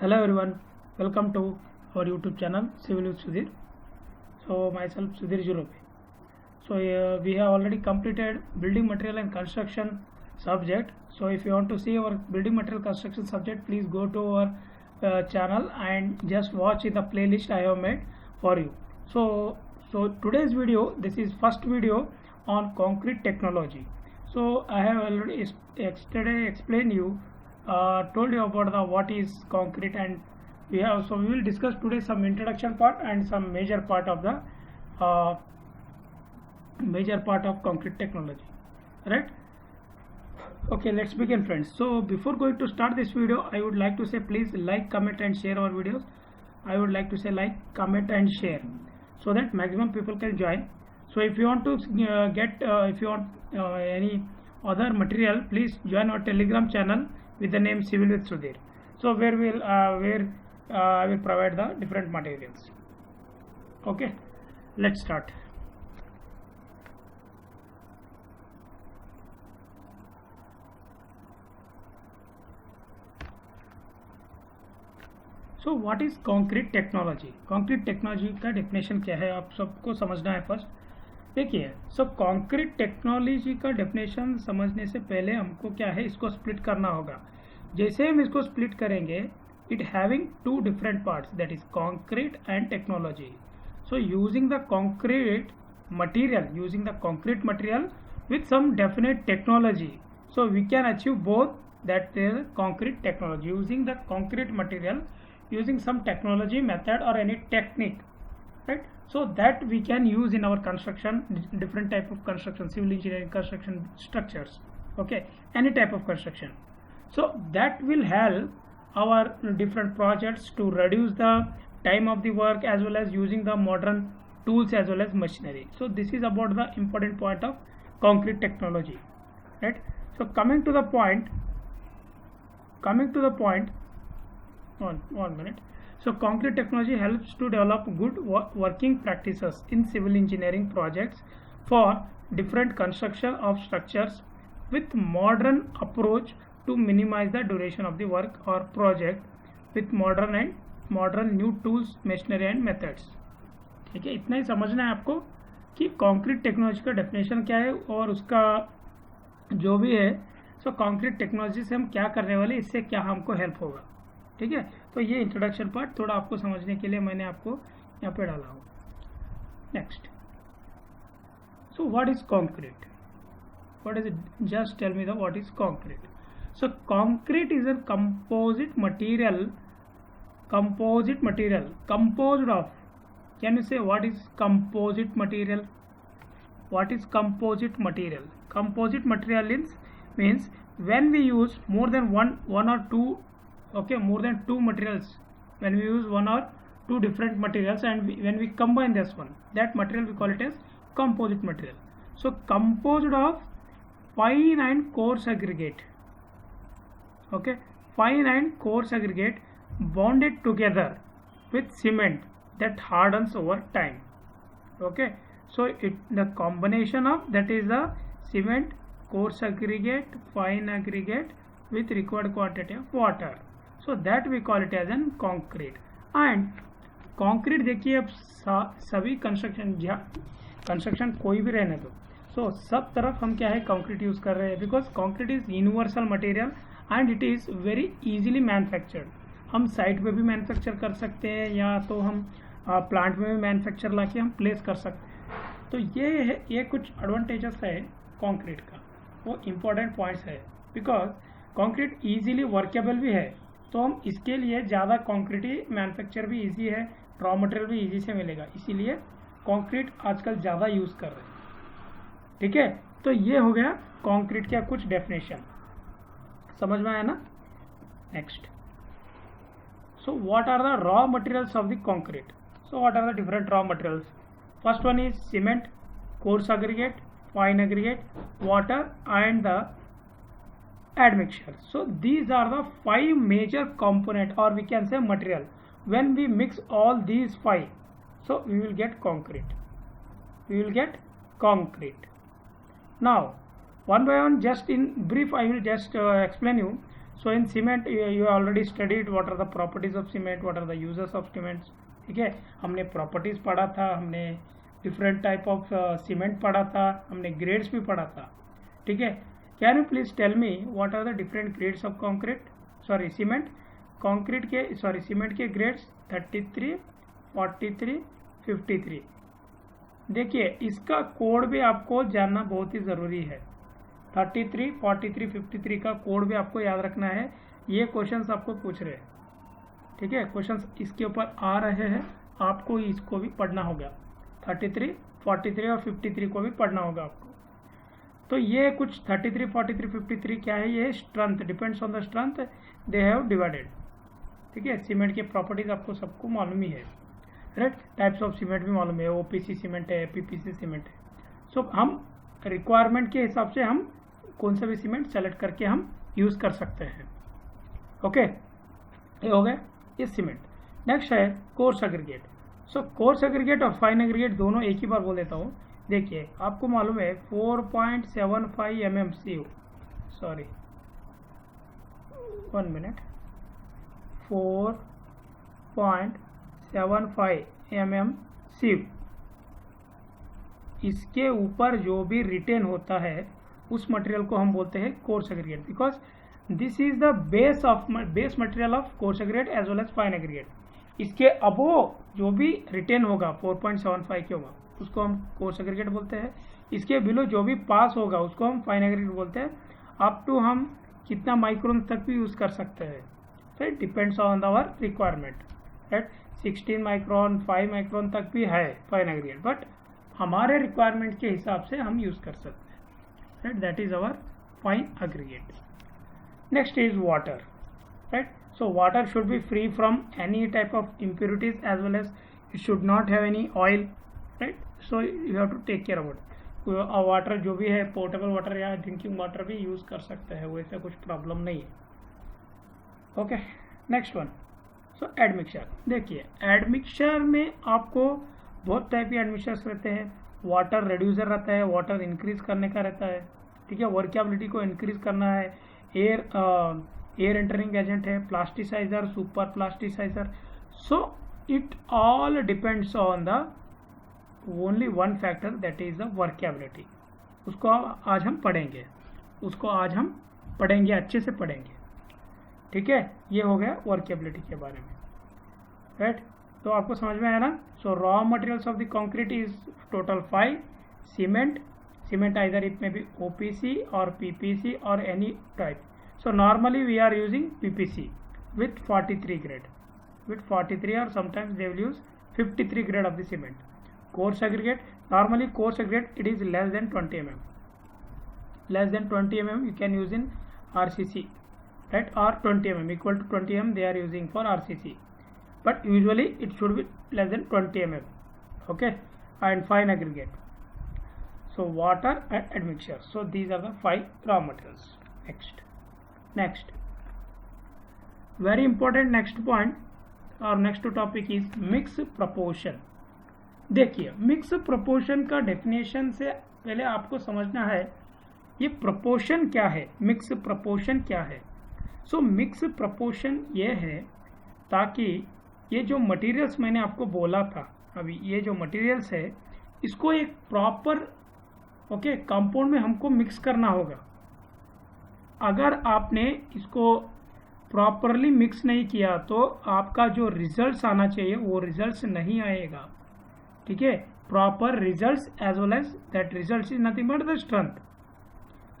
Hello everyone, welcome to our YouTube channel Civil with Sudhir. So myself Sudhir Jurope. So we have already completed building material and construction subject. So if you want to see our building material construction subject, please go to our channel and just watch in the playlist I have made for you. So today's video, this is first video on concrete technology. So I have already yesterday explained you, told you about the what is concrete, and we will discuss today some introduction part and some major part of the concrete technology, right? Okay, let's begin friends. So before going to start this video, I would like to say please like, comment and share our videos. I would like to say like, comment and share so that maximum people can join. So if you want to if you want any other material, please join our Telegram channel with the name Civil with Sudhir. So where I will provide the different materials. Okay, let's start. So what is concrete technology? Concrete technology का definition क्या है, आप सबको समझना है first. देखिए, सो concrete technology का definition समझने से पहले हमको क्या है, इसको स्प्लिट करना होगा. जैसे हम इसको स्प्लिट करेंगे, it having two different parts, that is concrete and technology. So using the concrete material with some definite technology, so we can achieve both, that is concrete technology, using the concrete material using some technology, method or any technique, right? So that we can use in our construction, different type of construction, civil engineering construction structures, okay, any type of construction. So that will help our different projects to reduce the time of the work as well as using the modern tools as well as machinery. So this is about the important point of concrete technology, right? So coming to the point, one minute. So concrete technology helps to develop good working practices in civil engineering projects for different construction of structures with modern approach to minimize the duration of the work or project with modern new tools, machinery and methods. ठीक है, इतना ही समझना है आपको कि concrete technology का definition क्या है और उसका जो भी है. सो कॉन्क्रीट टेक्नोलॉजी से हम क्या करने वाले, इससे क्या हमको हेल्प होगा. ठीक है, तो ये इंट्रोडक्शन पार्ट थोड़ा आपको समझने के लिए मैंने आपको यहाँ पे डाला हूँ. Next, so what is concrete? What is it? Just tell me the what is concrete. So concrete is a composite material composed of. Can you say what is composite material? What is composite material? Composite material means when we use more than one or two, okay, more than two materials, when we use one or two different materials and when we combine this one, that material we call it as composite material. So composed of fine and coarse aggregate, okay, fine and coarse aggregate bonded together with cement that hardens over time. Okay, so the combination of that is the cement, coarse aggregate, fine aggregate with required quantity of water, so that we call it as an concrete. And concrete देखिए, अब सभी construction कोई भी रहने दो, so सब तरफ हम क्या है, कंक्रीट यूज कर रहे हैं, because concrete is universal material and it is very easily manufactured. हम साइट पे भी मैन्युफैक्चर कर सकते हैं या तो हम प्लांट में भी मैन्युफैक्चर ला के हम प्लेस कर सकते हैं. तो ये कुछ एडवांटेजेस है कंक्रीट का, वो इम्पोर्टेंट पॉइंट्स है. बिकॉज कंक्रीट इजीली वर्केबल भी है, तो हम इसके लिए ज़्यादा कंक्रीट ही मैन्युफैक्चर भी इजी है, रॉ मटेरियल भी इजी से मिलेगा, इसीलिए कंक्रीट आजकल ज़्यादा यूज़ कर रहे हैं. ठीक है, तो ये हो गया कंक्रीट का कुछ डेफिनेशन, समझ में आया ना. Next, so what are the raw materials of the concrete? So what are the different raw materials? First one is cement, coarse aggregate, fine aggregate, water and the admixture. So these are the five major component, or we can say material. When we mix all these five, so we will get concrete. Now one by one, just in brief I will just explain you. So in cement you already studied what are the properties of cement, what are the uses of cement. ठीक है, हमने properties पढ़ा था, हमने different type of cement पढ़ा था, हमने grades भी पढ़ा था. ठीक है, can you please tell me what are the different grades of concrete, sorry cement. Concrete के सॉरी सीमेंट के ग्रेड्स 33, 43, 53. देखिए इसका कोड भी आपको जानना बहुत ही ज़रूरी है. 33, 43, 53 का कोड भी आपको याद रखना है. ये क्वेश्चंस आपको पूछ रहे हैं. ठीक है, क्वेश्चंस इसके ऊपर आ रहे हैं, आपको इसको भी पढ़ना होगा. 33, 43 और 53 को भी पढ़ना होगा आपको. तो ये कुछ 33, 43, 53 क्या है, ये strength, depends on the strength they have divided. ठीक है, सीमेंट की प्रॉपर्टीज आपको सबको मालूम ही है, राइट. टाइप्स ऑफ सीमेंट भी मालूम है, ओपीसी सीमेंट है, पीपीसी सीमेंट है. सो हम रिक्वायरमेंट के हिसाब से हम कौन सा भी सीमेंट सेलेक्ट करके हम यूज कर सकते हैं. ओके, ये हो गया ये सीमेंट. नेक्स्ट है कोर्स एग्रीगेट. सो कोर्स एग्रीगेट और फाइन एग्रीगेट दोनों एक ही बार बोल देता हूँ. देखिए आपको मालूम है 4.75 mm सीव, सॉरी 1 मिनट, 4.75 mm सीव. इसके ऊपर जो भी रिटेन होता है उस मटेरियल को हम बोलते हैं coarse aggregate, because this is the base material of coarse aggregate as well as fine aggregate. इसके अबो जो भी रिटेन होगा 4.75 के होगा उसको हम कोर्स एग्रीगेट बोलते हैं. इसके बिलो जो भी पास होगा उसको हम फाइन एग्रीगेट बोलते हैं. अप टू हम कितना माइक्रोन तक भी यूज कर सकते हैं, right. Depends on our requirement, right. 16 micron 5 micron तक भी है फाइन एग्रीगेट, बट हमारे रिक्वायरमेंट के हिसाब से हम यूज कर सकते हैं, right. That is our fine aggregate. Next is water, right. So water should be free from any type of impurities as well as it should not have any oil, right. So you have to take care about it. Water जो भी है portable water या drinking water भी use कर सकते हैं, वैसे कुछ प्रॉब्लम नहीं है. Okay, next one. So admixture. देखिए एडमिक्सचर में आपको बहुत टाइप के एडमिक्सचर्स रहते हैं. वाटर रिड्यूसर रहता है, वाटर इंक्रीज करने का रहता है. ठीक है, वर्केबिलिटी को इंक्रीज करना है. एयर एंटरिंग एजेंट है, plasticizer, super plasticizer. So it all depends on the only one factor, that is the workability. उसको आज हम पढ़ेंगे, अच्छे से पढ़ेंगे. ठीक है, ये हो गया वर्केबिलिटी के बारे में, राइट. तो आपको समझ में आया ना. सो raw materials of the concrete is total 5. Cement either it may be OPC or PPC or any type. So normally we are using PPC with 43 grade, with 43, or sometimes they will use 53 grade of the cement. Coarse aggregate, normally coarse aggregate it is less than 20 mm. Less than 20 mm you can use in RCC, right, or 20 mm, equal to 20 mm they are using for RCC, but usually it should be less than 20 mm. Okay, and fine aggregate. So water and admixture. So these are the 5 raw materials. Next, very important next point or next topic is mix proportion. देखिए mix proportion का definition से पहले आपको समझना है ये proportion क्या है, मिक्स प्रोपोर्शन क्या है. सो मिक्स प्रोपोर्शन ये है ताकि ये जो मटेरियल्स मैंने आपको बोला था अभी, ये जो मटेरियल्स है इसको एक प्रॉपर कंपाउंड में हमको मिक्स करना होगा. अगर आपने इसको प्रॉपरली मिक्स नहीं किया तो आपका जो रिजल्ट्स आना चाहिए वो रिजल्ट्स नहीं आएगा. ठीक है, proper results as well as that results is nothing but the strength.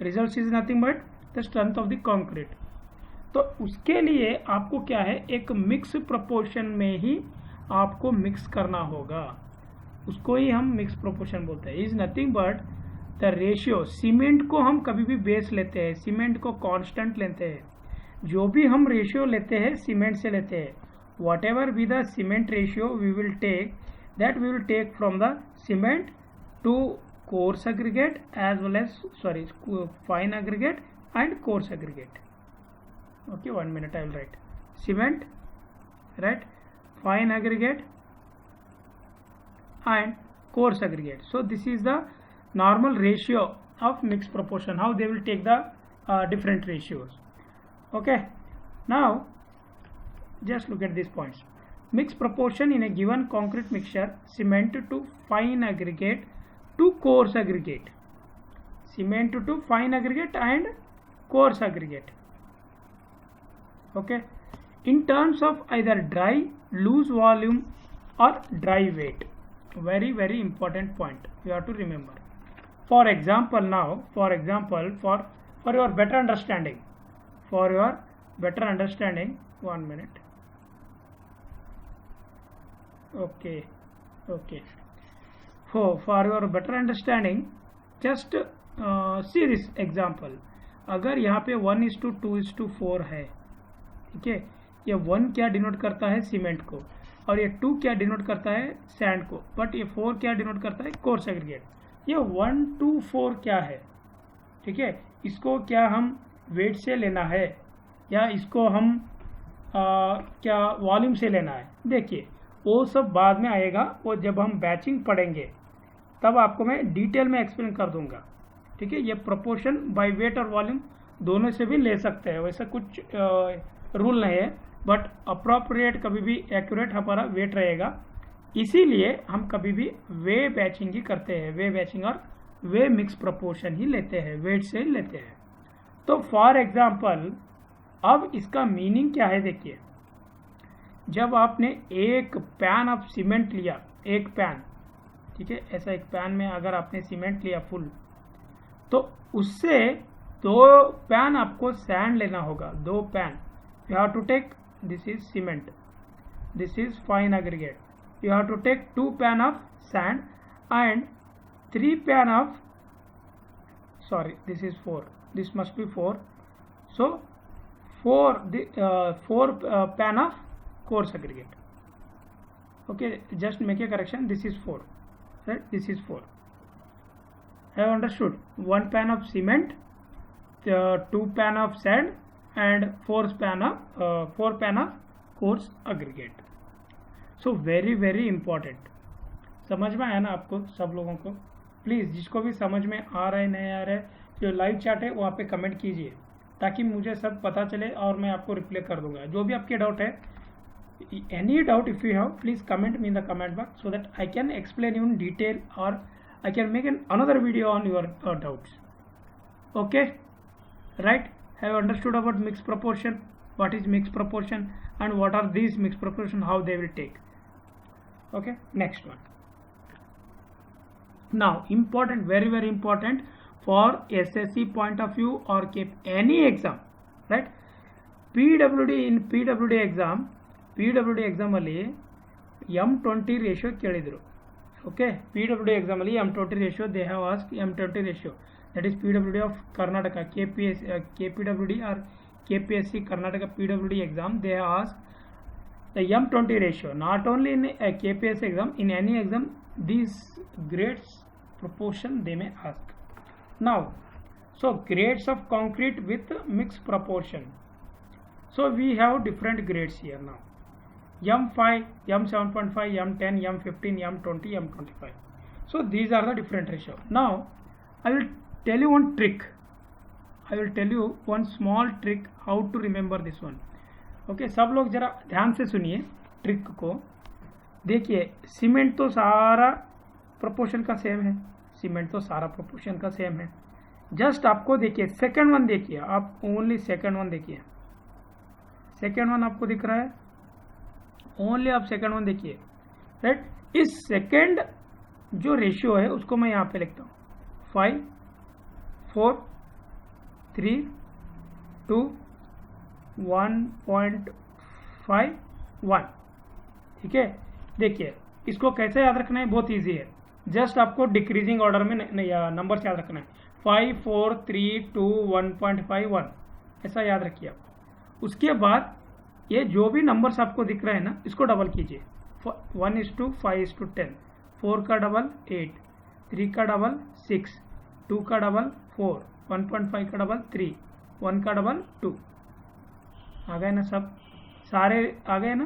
Results is nothing but the strength of the concrete. तो उसके लिए आपको क्या है, एक मिक्स प्रोपोर्शन में ही आपको मिक्स करना होगा. उसको ही हम मिक्स प्रोपोर्शन बोलते हैं. Is nothing but the ratio. Cement को हम कभी भी बेस लेते हैं, सीमेंट को कांस्टेंट लेते हैं. जो भी हम रेशियो लेते हैं सीमेंट से लेते हैं. Whatever be the cement ratio we will take, that we will take from the cement to coarse aggregate as well as fine aggregate and coarse aggregate. Okay, 1 minute I will write. Cement, right, fine aggregate and coarse aggregate. So this is the normal ratio of mixed proportion, how they will take the different ratios. Okay, now just look at these points. Mix proportion in a given concrete mixture, cement to fine aggregate to coarse aggregate, cement to fine aggregate and coarse aggregate. Okay, in terms of either dry, loose volume or dry weight. Very, very important point you have to remember. For example, now, for your better understanding, 1 minute. Okay. For your better understanding, just see this example. अगर यहाँ पे 1:2:4 है, ठीक है, ये 1 क्या denote करता है सीमेंट को, और ये 2 क्या डिनोट करता है सैंड को, बट ये 4 क्या डिनोट करता है कोर्स एग्रीगेट. ये 1 to 4 क्या है, ठीक है, इसको क्या हम वेट से लेना है या इसको हम क्या वॉल्यूम से लेना है. देखिए वो सब बाद में आएगा, वो जब हम बैचिंग पढ़ेंगे तब आपको मैं डिटेल में एक्सप्लेन कर दूंगा. ठीक है, ये प्रोपोर्शन बाय वेट और वॉल्यूम दोनों से भी ले सकते हैं, वैसा कुछ रूल नहीं है, बट अप्रोप्रिएट कभी भी एक्यूरेट हमारा वेट रहेगा. इसीलिए हम कभी भी वे बैचिंग ही करते हैं, वे बैचिंग और वे मिक्स प्रोपोर्शन ही लेते हैं, वेट से लेते हैं. तो फॉर एग्जाम्पल अब इसका मीनिंग क्या है, देखिए जब आपने एक पैन ऑफ सीमेंट लिया, एक पैन, ठीक है, ऐसा एक पैन में अगर आपने सीमेंट लिया फुल, तो उससे 2 पैन आपको सैंड लेना होगा. 2 pan you have to take, this is cement, this is fine aggregate, you have to take 2 pan of sand and 3 pan of, sorry, this is 4, this must be 4, so 4 pan of coarse aggregate. Okay, just make a correction, this is 4, right, this is 4. Have understood? 1 pan of cement, 2 pan of sand and 4 pan of coarse aggregate. So very very important. समझ में आया ना आपको सब लोगों को? Please जिसको भी समझ में आ रहा है नहीं आ रहा है, जो लाइव चैट है वहाँ पे कमेंट कीजिए ताकि मुझे सब पता चले और मैं आपको रिप्लाई कर दूंगा. जो भी आपके डाउट है, any doubt if you have, please comment me in the comment box so that I can explain you in detail और I can make an another video on your doubts. Okay, right? Have understood about mix proportion, what is mixed proportion and what are these mixed proportion, how they will take. Okay, next one. Now important, very very important for SSC point of view or keep any exam, right? PWD, in PWD exam ಅಲ್ಲಿ M20 ratio ಕೇಳಿದ್ರು. Okay, PWD exam ಅಲ್ಲಿ M20 ratio, they have asked M20 ratio, that is PWD of Karnataka, KPWD or KPSC Karnataka PWD exam, they have asked the M20 ratio. Not only in a KPSC exam, in any exam these grades proportion they may ask. Now, so grades of concrete with mixed proportion. So we have different grades here now. M5, M7.5, M10, M15, M20, M25. So these are the different ratio. Now I will tell you one trick. I will tell you one small trick how to remember this one. Okay, सब लोग जरा ध्यान से सुनिए trick को. देखिए cement तो सारा प्रोपोर्शन का सेम है, सीमेंट तो सारा प्रोपोर्शन का सेम है. जस्ट आपको देखिए सेकंड वन देखिए, आप ओनली सेकंड वन देखिए, सेकंड वन आपको दिख रहा है, ओनली आप सेकंड वन देखिए, राइट? इस सेकंड जो रेशियो है उसको मैं यहाँ पे लिखता हूँ 5, 4, 3, 2, 1.5, 1. ठीक है, देखिए इसको कैसे याद रखना है, बहुत इजी है. जस्ट आपको डिक्रीजिंग ऑर्डर में नंबर याद रखना है. 5, 4, 3, 2, 1.5, 1 ऐसा याद रखिए आप. उसके बाद ये जो भी नंबर्स आपको दिख रहे हैं ना, इसको डबल कीजिए. 1:5:10, 4 का डबल 8, 3 का डबल 6, 2 का डबल 4, 1.5 का डबल 3, 1 का डबल 2. आ गए ना, सब सारे आ गए ना?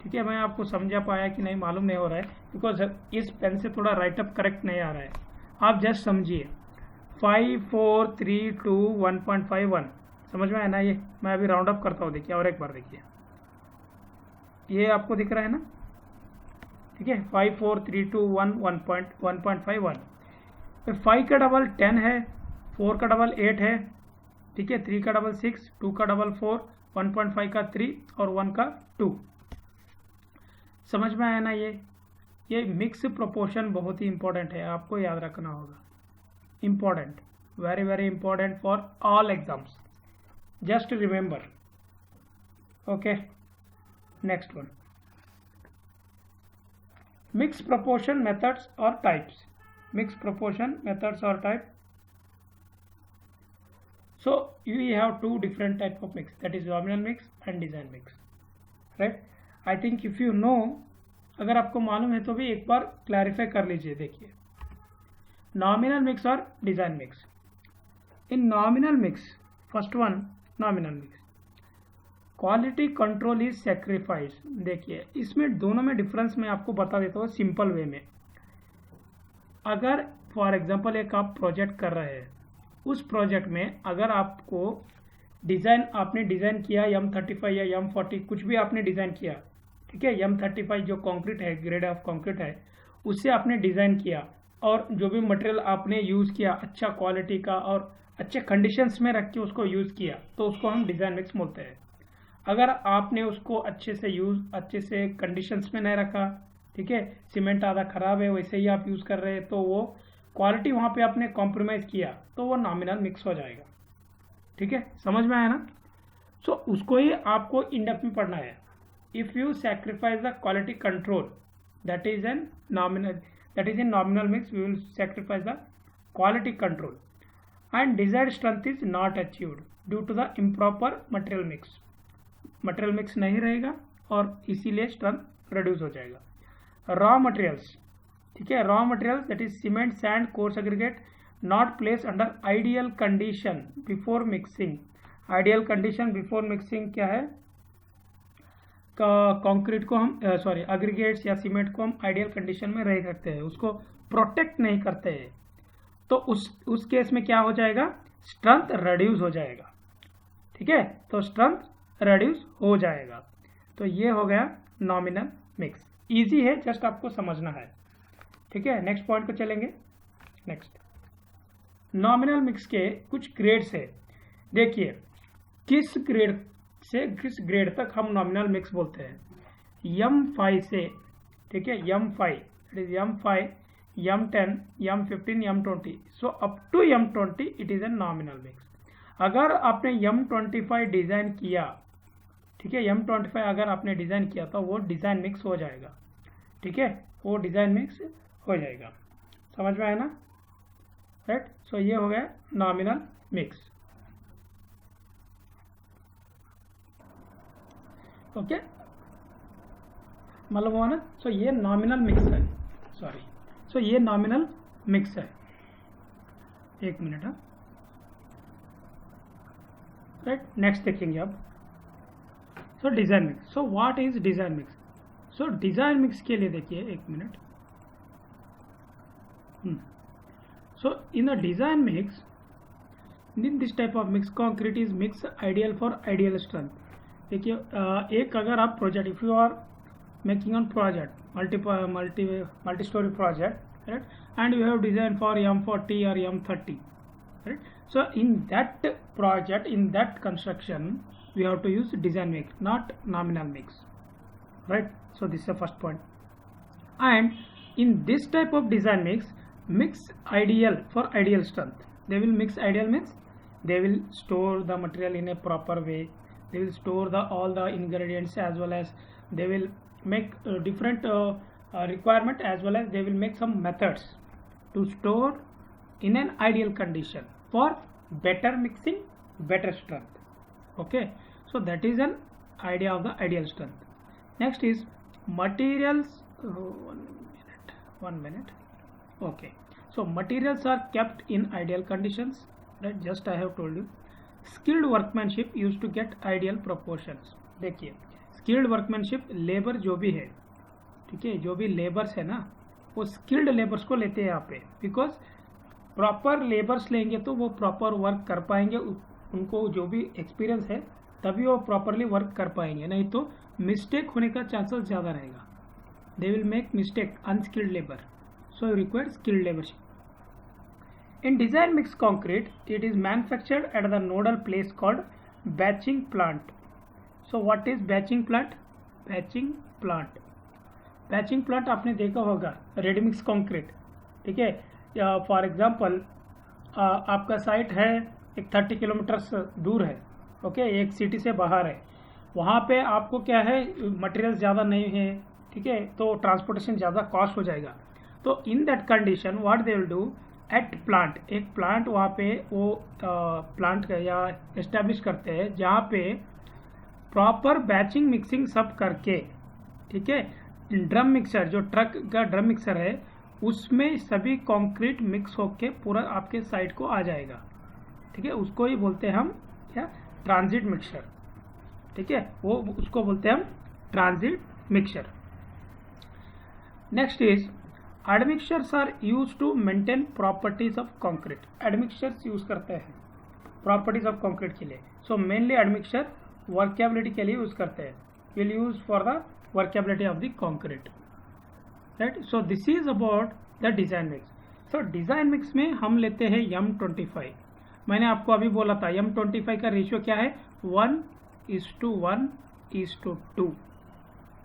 ठीक है, मैं आपको समझा पाया कि नहीं मालूम नहीं हो रहा है, बिकॉज इस पेन से थोड़ा राइटअप करेक्ट नहीं आ रहा है. आप जस्ट समझिए 5, 4, 3, 2, 1.5, 1 समझ में आया ना? ये मैं अभी राउंड अप करता हूँ, देखिए और एक बार देखिए, ये आपको दिख रहा है ना? ठीक है, 5 4 3 2 1 1.51। 5 का डबल 10 है, 4 का डबल 8 है, ठीक है, 3 का डबल 6, 2 का डबल 4, 1.5 का 3 और 1 का 2। समझ में आया ना? ये मिक्स प्रोपोर्शन बहुत ही इंपॉर्टेंट है, आपको याद रखना होगा। Important, very very important for all exams, just remember. Okay, next one, mix proportion methods or types. Mixed proportion methods or type. So we have two different type of mix, that is nominal mix and design mix, right? I think if you know, अगर आपको मालूम है तो भी एक बार clarify कर लीजिए। देखिए, नॉमिनल मिक्स और design mix. In nominal mix, first one nominal mix, quality control is sacrifice. देखिए, इसमें दोनों में डिफरेंस मैं आपको बता देता हूँ सिंपल वे में। अगर फॉर एग्जांपल एक आप प्रोजेक्ट कर रहे हैं, उस प्रोजेक्ट में अगर आपको डिज़ाइन, आपने डिज़ाइन किया M35 या M40, कुछ भी आपने डिज़ाइन किया, ठीक है, M35 जो कंक्रीट है, ग्रेड ऑफ कंक्रीट है, उससे आपने डिज़ाइन किया और जो भी मटेरियल आपने यूज़ किया अच्छा क्वालिटी का और अच्छे कंडीशंस में रख के उसको यूज़ किया, तो उसको हम डिज़ाइन मिक्स बोलते हैं। अगर आपने उसको अच्छे से कंडीशंस में नहीं रखा, ठीक है, सीमेंट आधा खराब है वैसे ही आप यूज़ कर रहे हैं, तो वो क्वालिटी वहाँ पे आपने कॉम्प्रोमाइज़ किया, तो वो नॉमिनल मिक्स हो जाएगा। ठीक है, समझ में आया ना? सो उसको ही आपको इन डेप्थ में पढ़ना है। If you sacrifice the quality control, that is in nominal mix, we will sacrifice the quality control and desired strength is not achieved due to the improper material mix. Material mix नहीं रहेगा और इसीलिए strength reduce हो जाएगा। Raw materials, ठीक है, raw materials that is cement, sand, coarse aggregate not place under ideal condition before mixing. Ideal condition before mixing क्या है? कंक्रीट को हम एग्रीगेट्स या सीमेंट को हम आइडियल कंडीशन में रह सकते हैं, उसको प्रोटेक्ट नहीं करते हैं, तो उस केस में क्या हो जाएगा? स्ट्रेंथ रिड्यूस हो जाएगा। ठीक है, तो स्ट्रेंथ रिड्यूस हो जाएगा। तो ये हो गया नॉमिनल मिक्स। इजी है, जस्ट आपको समझना है। ठीक है, नेक्स्ट पॉइंट को चलेंगे। नेक्स्ट, नॉमिनल मिक्स के कुछ ग्रेड्स है। देखिए, किस ग्रेड से किस ग्रेड तक हम नॉमिनल मिक्स बोलते हैं? M5 से, ठीक है, M5 M5, M10, M15, M20, so up to M20 it is a nominal mix. अगर आपने M25 डिजाइन किया, ठीक है, M25 अगर आपने डिजाइन किया तो वो डिजाइन मिक्स हो जाएगा। ठीक है, वो डिजाइन मिक्स हो जाएगा। समझ में आया ना? राइट, सो ये हो गया नॉमिनल मिक्स। ओके, मालूम हुआ ना? सो ये नॉमिनल मिक्स है, सो ये नॉमिनल मिक्स है। एक मिनट, हाँ, राइट, नेक्स्ट देखेंगे अब। So design mix, so what is design mix? So design mix के लिए देखिए, एक minute. So in a design mix, in this type of mix, concrete is mix ideal for ideal strength. देखिए, एक अगर आप project, if you are making on project multi storey project, right, and you have design for M40 or M30, right? So in that project, in that construction, we have to use design mix, not nominal mix, right? So this is the first point. And in this type of design mix ideal for ideal strength. They will mix ideal means they will store the material in a proper way. They will store all the ingredients, as well as they will make different requirement, as well as they will make some methods to store in an ideal condition for better mixing, better strength. Okay, so that is an idea of the ideal strength. Next is materials. One minute. Okay, so materials are kept in ideal conditions, right? Just I have told you. Skilled workmanship used to get ideal proportions. देखिए, skilled workmanship, labour जो भी है, ठीक है, जो भी labours है ना, वो स्किल्ड लेबर्स को लेते हैं यहाँ पे, बिकॉज प्रॉपर लेबर्स लेंगे तो वो प्रॉपर वर्क कर पाएंगे, उनको जो भी एक्सपीरियंस है तभी वो प्रॉपरली वर्क कर पाएंगे, नहीं तो मिस्टेक होने का चांसेस ज़्यादा रहेगा. They will make mistake, unskilled labour. So you require skilled labourship. In design mixed concrete, it is manufactured at the nodal place called batching plant. So what is batching plant? Batching plant. Batching plant आपने देखा होगा ready mix concrete. ठीक है, for example आपका site है एक 30 kilometre दूर है. ओके, एक सिटी से बाहर है. वहाँ पे आपको क्या है, मटेरियल ज़्यादा नहीं है. ठीक है, तो ट्रांसपोर्टेशन ज़्यादा कॉस्ट हो जाएगा. तो in that condition what they will do, at plant, एक प्लांट वहाँ पे वो प्लांट या एस्टेब्लिश करते हैं जहाँ पे प्रॉपर बैचिंग मिक्सिंग सब करके. ठीक है, ड्रम मिक्सर, जो ट्रक का ड्रम मिक्सर है उसमें सभी कंक्रीट मिक्स होके पूरा आपके साइट को आ जाएगा. ठीक है, उसको ही बोलते हैं हम क्या, ट्रांजिट मिक्सर. ठीक है, वो उसको बोलते हैं हम transit mixer. Next is admixtures are use to maintain properties of concrete. Admixtures use करते हैं प्रॉपर्टीज ऑफ कंक्रीट के लिए. सो मेनली एडमिक्सचर वर्केबिलिटी के लिए यूज करते हैं. Will use for the workability of the concrete. Right, so this is about the design mix. So design mix में हम लेते हैं M25. मैंने आपको अभी बोला था M25 का रेशियो क्या है, 1:1:2.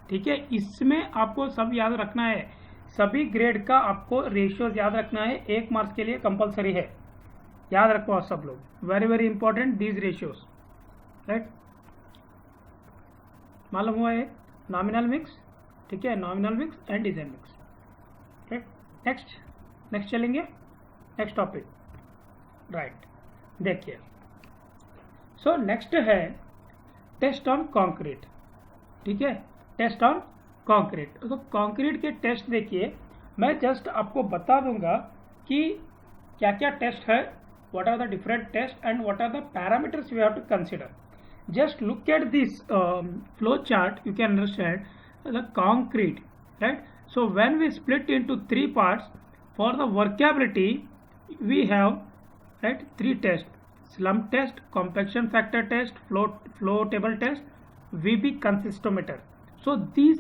ठीक है, इसमें आपको सब याद रखना है. सभी ग्रेड का आपको रेशियो याद रखना है. 1 मार्क्स के लिए कंपलसरी है, याद रखो आप सब लोग. Very very important these ratios. Right, मालूम हुआ है, नॉमिनल मिक्स. ठीक है, nominal mix and design mix. Right, next चलेंगे, नेक्स्ट टॉपिक. राइट, देखिए. सो नेक्स्ट है टेस्ट ऑन कंक्रीट. ठीक है, टेस्ट ऑन कंक्रीट. तो कंक्रीट के टेस्ट देखिए, मैं जस्ट आपको बता दूंगा कि क्या क्या टेस्ट है, what are the different test and what are the parameters we have to consider. Just look at this flow chart, you can understand the concrete, right? So when we split into 3 parts, for the workability we have, right, 3 tests: slump test, compaction factor test, flow table test, VB consistometer. So these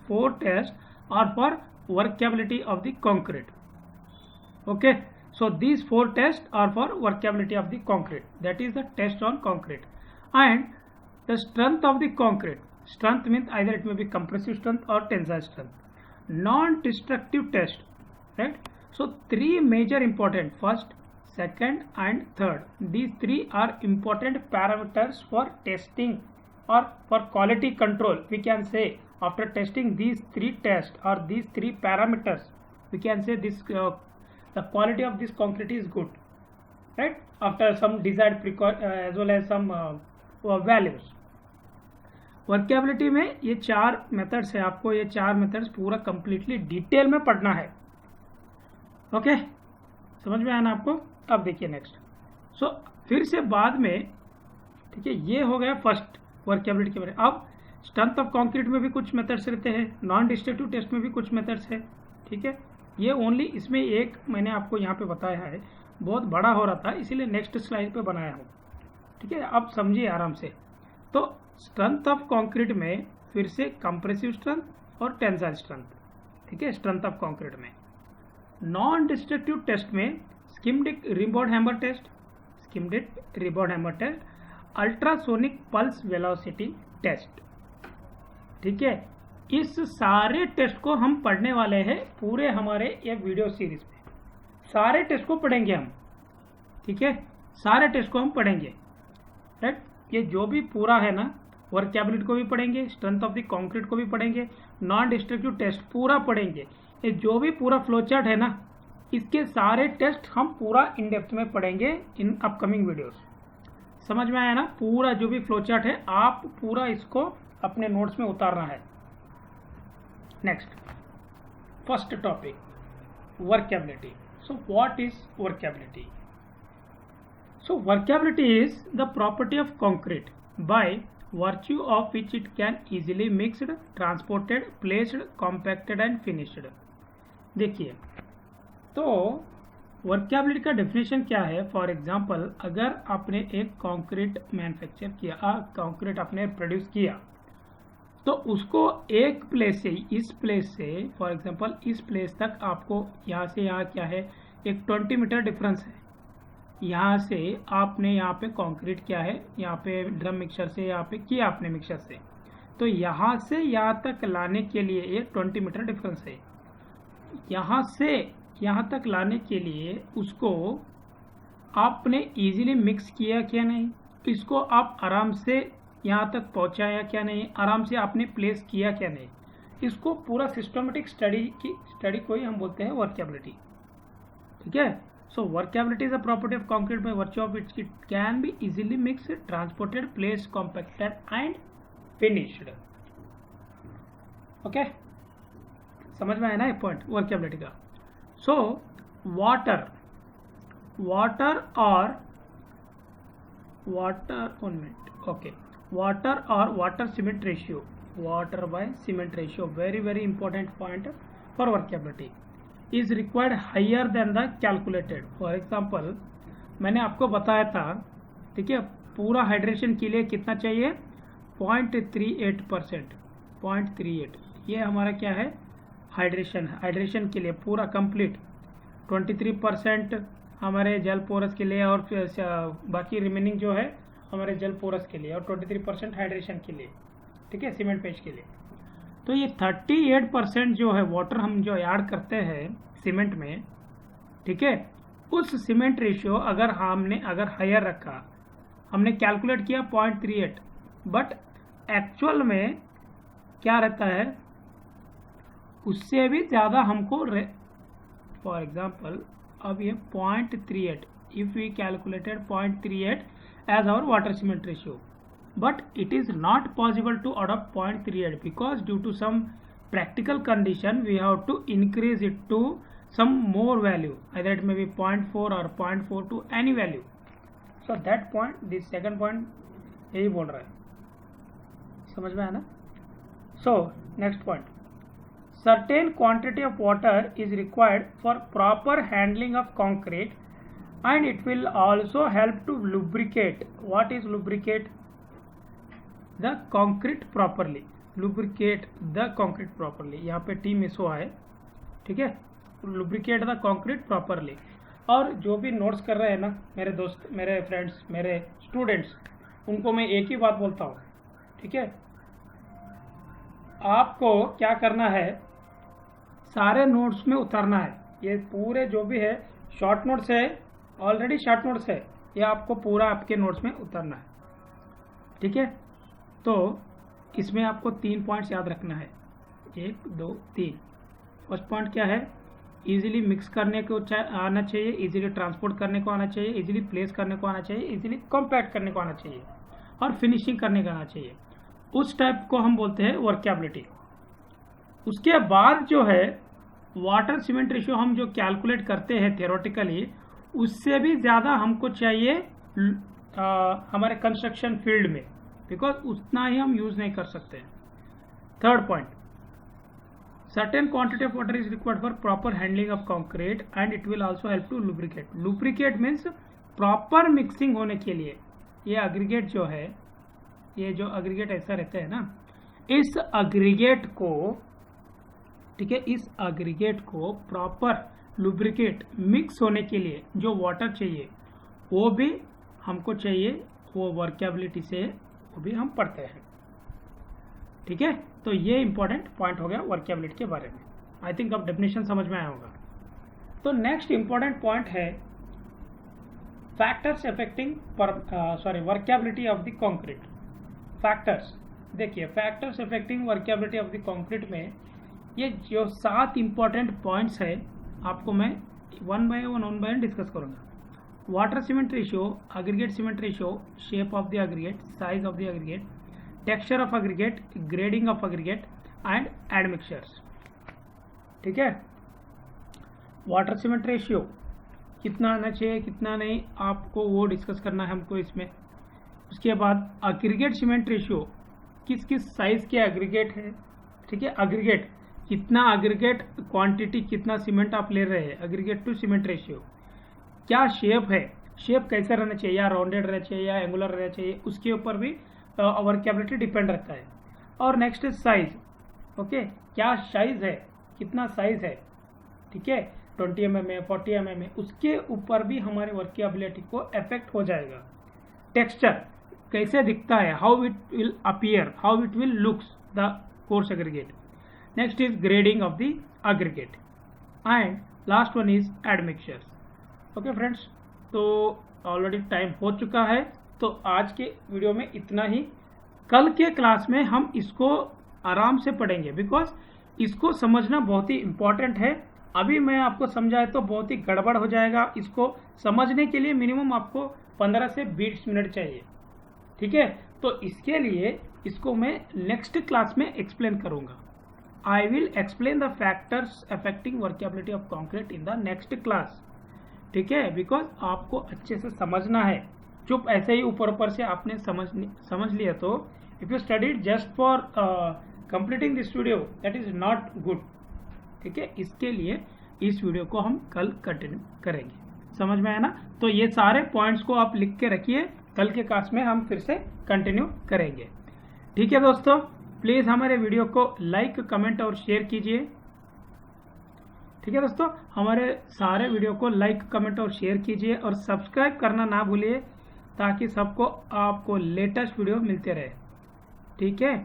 4 tests are for workability of the concrete. Okay, so these 4 tests are for workability of the concrete. That is the test on concrete. And the strength of the concrete. Strength means either it may be compressive strength or tensile strength. Non-destructive test, right? So 3 major important, first, second and third. These 3 are important parameters for testing or for quality control. We can say after testing these 3 tests or these 3 parameters, we can say this the quality of this concrete is good, right? After some desired as well as some values. Workability में ये 4 methods है, आपको ये 4 methods पूरा completely detail में पढ़ना है. Okay, समझ में आया ना आपको. अब देखिए नेक्स्ट. सो फिर से बाद में, ठीक है, ये हो गया फर्स्ट वर्केबिलिटी के बारे में. अब स्ट्रेंथ ऑफ कंक्रीट में भी कुछ मेथड्स रहते हैं, नॉन डिस्ट्रक्टिव टेस्ट में भी कुछ मेथड्स है. ठीक है, ये ओनली इसमें एक मैंने आपको यहाँ पे बताया है, बहुत बड़ा हो रहा था इसीलिए नेक्स्ट स्लाइड पे बनाया हूँ. ठीक है, अब समझिए आराम से. तो स्ट्रेंथ ऑफ कंक्रीट में फिर से कंप्रेसिव स्ट्रेंथ और टेंसाइल स्ट्रेंथ. ठीक है, स्ट्रेंथ ऑफ कंक्रीट में. नॉन डिस्ट्रक्टिव टेस्ट में Schmidt rebound hammer test, ultrasonic pulse velocity test. ठीक है, इस सारे टेस्ट को हम पढ़ने वाले हैं पूरे हमारे ये वीडियो सीरीज में. सारे टेस्ट को पढ़ेंगे हम. ठीक है, सारे टेस्ट को हम पढ़ेंगे. राइट, ये जो भी पूरा है ना, वर्केबिलिटी को भी पढ़ेंगे, स्ट्रेंथ ऑफ द कंक्रीट को भी पढ़ेंगे, नॉन डिस्ट्रक्टिव टेस्ट पूरा पढ़ेंगे. ये जो भी पूरा फ्लो चार्ट है ना, इसके सारे टेस्ट हम पूरा इन डेप्थ में पढ़ेंगे इन अपकमिंग वीडियोस. समझ में आया ना, पूरा जो भी फ्लो चार्ट है आप पूरा इसको अपने नोट्स में उतारना है. Next, first topic, workability. So what is workability? So workability is the property of concrete by virtue of which it can easily mixed, transported, placed, compacted and finished. देखिए, तो वर्केबिलिटी का डेफिनेशन क्या है? For example, अगर आपने एक concrete manufacture किया, concrete आपने प्रोड्यूस किया, तो उसको एक प्लेस से, इस प्लेस से फॉर एग्जांपल इस प्लेस तक आपको यहाँ से यहाँ क्या है, एक 20 मीटर डिफरेंस है। यहाँ से आपने यहाँ पे कंक्रीट किया है, यहाँ पे ड्रम मिक्सर से यहाँ पे किया आपने मिक्सर से, तो यहाँ से यहाँ तक लाने के लिए एक 20 मीटर डिफरेंस है। यहाँ से यहाँ तक लाने के लिए उसको आपने इजीली मिक्स किया क्या नहीं, इसको आप आराम से यहाँ तक पहुँचाया क्या नहीं, आराम से आपने प्लेस किया क्या नहीं, इसको पूरा सिस्टमेटिक स्टडी को ही हम बोलते हैं वर्केबिलिटी। ठीक है। So workability is a property of concrete by virtue of it can be easily mixed, transported, placed, compacted and finished. Okay, समझ में आया ना ये पॉइंट वर्केबिलिटी का। So water cement ratio, water by cement ratio, very important point for workability, is required higher than the calculated. For example, मैंने आपको बताया था, ठीक है, पूरा हाइड्रेशन के लिए कितना चाहिए, 0.38%, 0.38, ये हमारा क्या है, हाइड्रेशन के लिए पूरा कंप्लीट। 23% हमारे जल पोरस के लिए, और बाकी रिमेनिंग जो है हमारे जल पोरस के लिए, और 23% हाइड्रेशन के लिए, ठीक है, सीमेंट पेस्ट के लिए। तो ये 38% जो है वाटर हम जो ऐड करते हैं सीमेंट में, ठीक है, उस सीमेंट रेशियो अगर हायर रखा, हमने कैलकुलेट किया 0.38, बट एक्चुअल में क्या रहता है, उससे भी ज़्यादा हमको, फॉर एग्जाम्पल अब ये 0.38, if we calculated 0.38 as our water cement ratio, but it is not possible to adopt 0.38 because due to some practical condition we have to increase it to some more value, either it may be 0.4 or 0.42, any value. So that point, this second point यही बोल रहा है, समझ में आया ना। So next point, certain quantity of water is required for proper handling of concrete and it will also help to lubricate. What is lubricate? The concrete properly, lubricate the concrete properly, यहाँ पे T miss हुआ है, ठीक है, lubricate the concrete properly। और जो भी notes कर रहे हैं ना मेरे दोस्त, मेरे फ्रेंड्स, मेरे स्टूडेंट्स, उनको मैं एक ही बात बोलता हूँ, ठीक है, आपको क्या करना है, सारे नोट्स में उतारना है। ये पूरे जो भी है शॉर्ट नोट्स है, ऑलरेडी शॉर्ट नोट्स है, ये आपको पूरा आपके नोट्स में उतारना है, ठीक है। तो इसमें आपको 3 पॉइंट्स याद रखना है, 1 2 3। फर्स्ट पॉइंट क्या है, इजीली मिक्स करने को आना चाहिए, इजीली ट्रांसपोर्ट करने को आना चाहिए, इजीली प्लेस करने को आना चाहिए, इजीली कॉम्पैक्ट करने को आना चाहिए, और फिनिशिंग करने को आना चाहिए। उस टाइप को हम बोलते हैं वर्केबिलिटी। उसके बाद जो है वाटर सीमेंट रेशियो हम जो कैलकुलेट करते हैं थियोरेटिकली, उससे भी ज़्यादा हमको चाहिए हमारे कंस्ट्रक्शन फील्ड में, बिकॉज उतना ही हम यूज नहीं कर सकते। Third point, certain quantity of water is required for proper handling of concrete and it will also help to lubricate. Lubricate means proper mixing होने के लिए। ये एग्रीगेट जो है, ये जो एग्रीगेट ऐसा रहता है ना, इस एग्रीगेट को, ठीक है, इस एग्रीगेट को प्रॉपर लुब्रिकेट मिक्स होने के लिए जो वाटर चाहिए वो भी हमको चाहिए, वो वर्केबिलिटी से वो भी हम पढ़ते हैं, ठीक है। तो ये इंपॉर्टेंट पॉइंट हो गया वर्केबिलिटी के बारे में। आई थिंक अब डेफिनेशन समझ में आया होगा। तो नेक्स्ट इंपॉर्टेंट पॉइंट है factors affecting workability of the concrete. Factors, देखिए factors affecting workability of the concrete में ये जो 7 इंपॉर्टेंट पॉइंट्स है आपको मैं वन बाय वन डिस्कस करूंगा। Water cement ratio, aggregate cement ratio, shape of the aggregate, size of the aggregate, texture of aggregate, grading of aggregate and admixtures, ठीक है। Water cement ratio कितना आना चाहिए कितना नहीं, आपको वो डिस्कस करना है हमको इसमें। उसके बाद एग्रीगेट सीमेंट रेशियो, किस किस साइज के एग्रीगेट है, ठीक है, एग्रीगेट कितना, एग्रीगेट क्वांटिटी कितना सीमेंट आप ले रहे हैं, एग्रीगेट टू सीमेंट रेशियो। क्या शेप है, शेप कैसे रहना चाहिए, या राउंडेड रहना चाहिए या एंगुलर रहना चाहिए, उसके ऊपर भी वर्केबिलिटी डिपेंड रहता है। और नेक्स्ट इज साइज। ओके, क्या साइज है, कितना साइज है, ठीक है, 20 mm है, 40 mm है, उसके ऊपर भी हमारे वर्केबिलिटी को इफेक्ट हो जाएगा। टेक्सचर कैसे दिखता है, how it will appear, how it will looks the coarse aggregate. Next is grading of the aggregate and last one is admixtures. Okay friends, तो ऑलरेडी टाइम हो चुका है, तो आज के वीडियो में इतना ही। कल के क्लास में हम इसको आराम से पढ़ेंगे, बिकॉज इसको समझना बहुत ही इम्पोर्टेंट है। अभी मैं आपको समझाए तो बहुत ही गड़बड़ हो जाएगा। इसको समझने के लिए मिनिमम आपको 15 से 20 मिनट चाहिए, ठीक है। तो इसके लिए इसको मैं नेक्स्ट क्लास में एक्सप्लेन करूंगा। I will explain the factors affecting workability of concrete in the next class, ठीक है, बिकॉज आपको अच्छे से समझना है। चुप ऐसे ही ऊपर ऊपर से आपने समझ लिया तो if you studied just for completing this video, that is not good, ठीक है। इसके लिए इस वीडियो को हम कल कंटिन्यू करेंगे। समझ में आया ना? तो ये सारे पॉइंट्स को आप लिख के रखिए, कल के क्लास में हम फिर से कंटिन्यू करेंगे, ठीक है दोस्तों। प्लीज हमारे वीडियो को लाइक, कमेंट और शेयर कीजिए, ठीक है दोस्तों। हमारे सारे वीडियो को लाइक, कमेंट और शेयर कीजिए और सब्सक्राइब करना ना भूलिए, ताकि सबको आपको लेटेस्ट वीडियो मिलते रहे, ठीक है।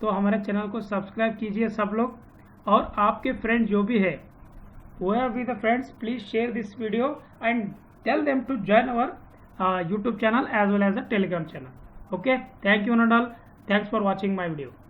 तो हमारे चैनल को सब्सक्राइब कीजिए सब लोग, और आपके फ्रेंड जो भी है, whoever be the friends, please share this video and tell them to join our YouTube channel as well as the Telegram channel. Okay, thank you and all. Thanks for watching my video.